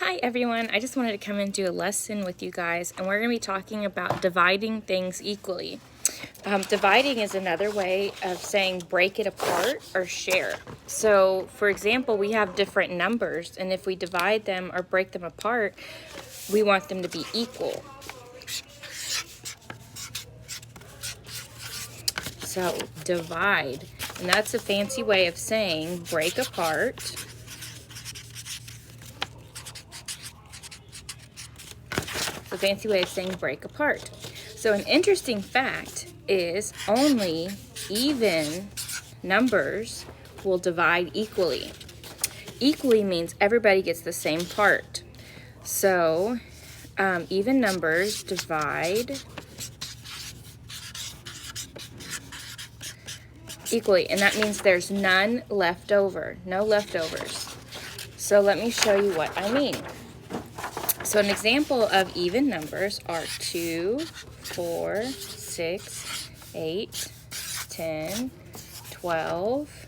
Hi everyone, I just wanted to come and do a lesson with you guys, and we're going to be talking about dividing things equally. Dividing is another way of saying break it apart or share. So for example, we have different numbers, and if we divide them or break them apart, we want them to be equal. So divide, and that's a fancy way of saying break apart. A fancy way of saying break apart. So an interesting fact is only even numbers will divide equally. Equally means everybody gets the same part. So even numbers divide equally, and that means there's none left over, no leftovers. So let me show you what I mean. So an example of even numbers are 2, 4, 6, 8, 10, 12,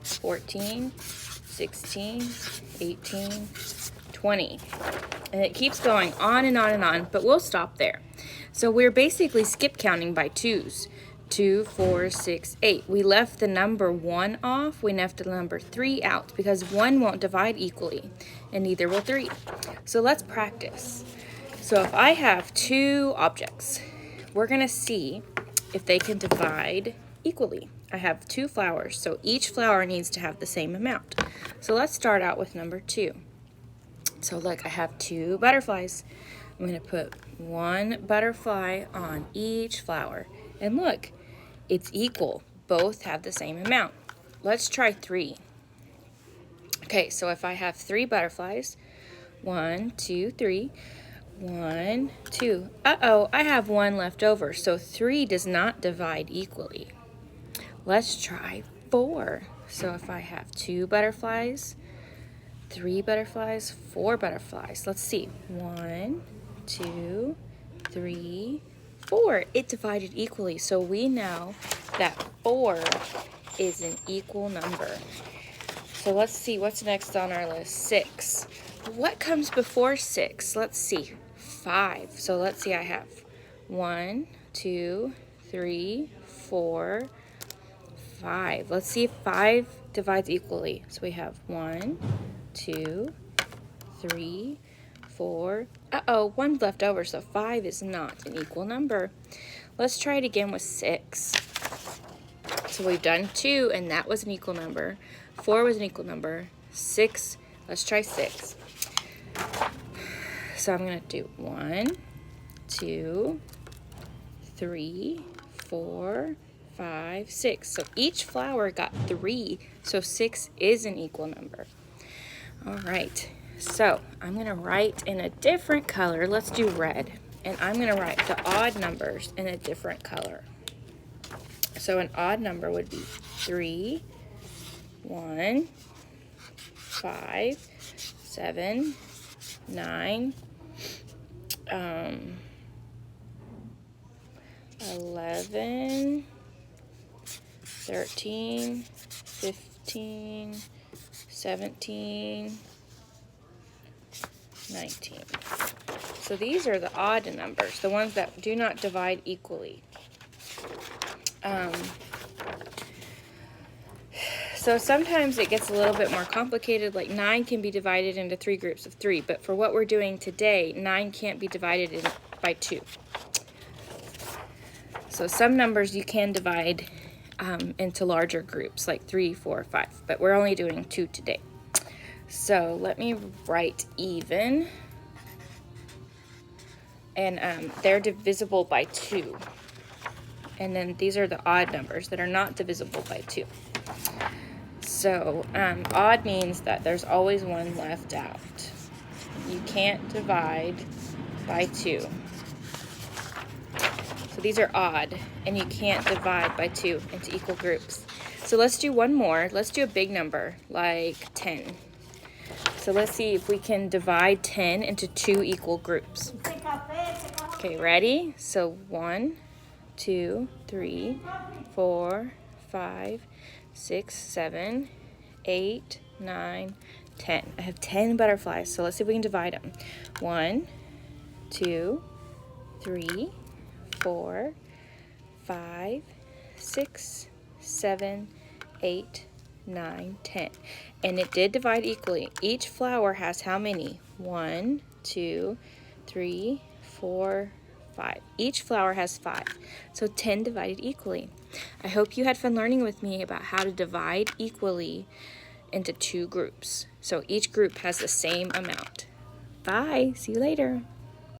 14, 16, 18, 20. And it keeps going on and on and on, but we'll stop there. So we're basically skip counting by twos. 2, 4, 6, 8. We left the number 1 off. We left the number 3 out because 1 won't divide equally, and neither will 3. So let's practice. So if I have 2 objects, we're going to see if they can divide equally. I have 2 flowers, so each flower needs to have the same amount. So let's start out with number 2. So look, I have 2 butterflies. I'm going to put 1 butterfly on each flower. And look, it's equal. Both have the same amount. Let's try 3. Okay, so if I have 3 butterflies, 1, 2, 3, 1, 2. Uh-oh, I have 1 left over, so 3 does not divide equally. Let's try 4. So if I have 2 butterflies, 3 butterflies, 4 butterflies. Let's see. 1, 2, 3, 4. It divided equally, so we know that 4 is an equal number. So let's see what's next on our list. 6. What comes before 6? Let's see. 5. So let's see, I have 1, 2, 3, 4, 5. Let's see if 5 divides equally. So we have 1, 2, 3, 4. Uh-oh, 1's left over, so 5 is not an equal number. Let's try it again with 6. So we've done 2, and that was an equal number. 4 was an equal number. 6, let's try 6. So I'm going to do 1, 2, 3, 4, 5, 6. So each flower got 3, so 6 is an equal number. All right, so I'm going to write in a different color. Let's do red. And I'm going to write the odd numbers in a different color. So an odd number would be 3, 1, 5, 7, 9, 11, 13, 15, 17, 19. So these are the odd numbers, the ones that do not divide equally. So sometimes it gets a little bit more complicated, like 9 can be divided into 3 groups of 3, but for what we're doing today, 9 can't be divided by 2. So some numbers you can divide into larger groups, like 3, 4, 5, but we're only doing 2 today. So let me write even, and they're divisible by 2. And then these are the odd numbers that are not divisible by 2. So odd means that there's always 1 left out. You can't divide by 2. So these are odd, and you can't divide by 2 into equal groups. So let's do one more. Let's do a big number, like 10. So let's see if we can divide 10 into 2 equal groups. Okay, ready? So 1, 2, 3, 4, 5, 6, 7, 8, 9, 10. I have 10 butterflies, so let's see if we can divide them. 1, 2, 3, 4, 5, 6, 7, 8, 9, 10. And it did divide equally. Each flower has how many? 1, 2, 3, 4, 5. Each flower has 5. So 10 divided equally. I hope you had fun learning with me about how to divide equally into 2 groups. So each group has the same amount. Bye. See you later.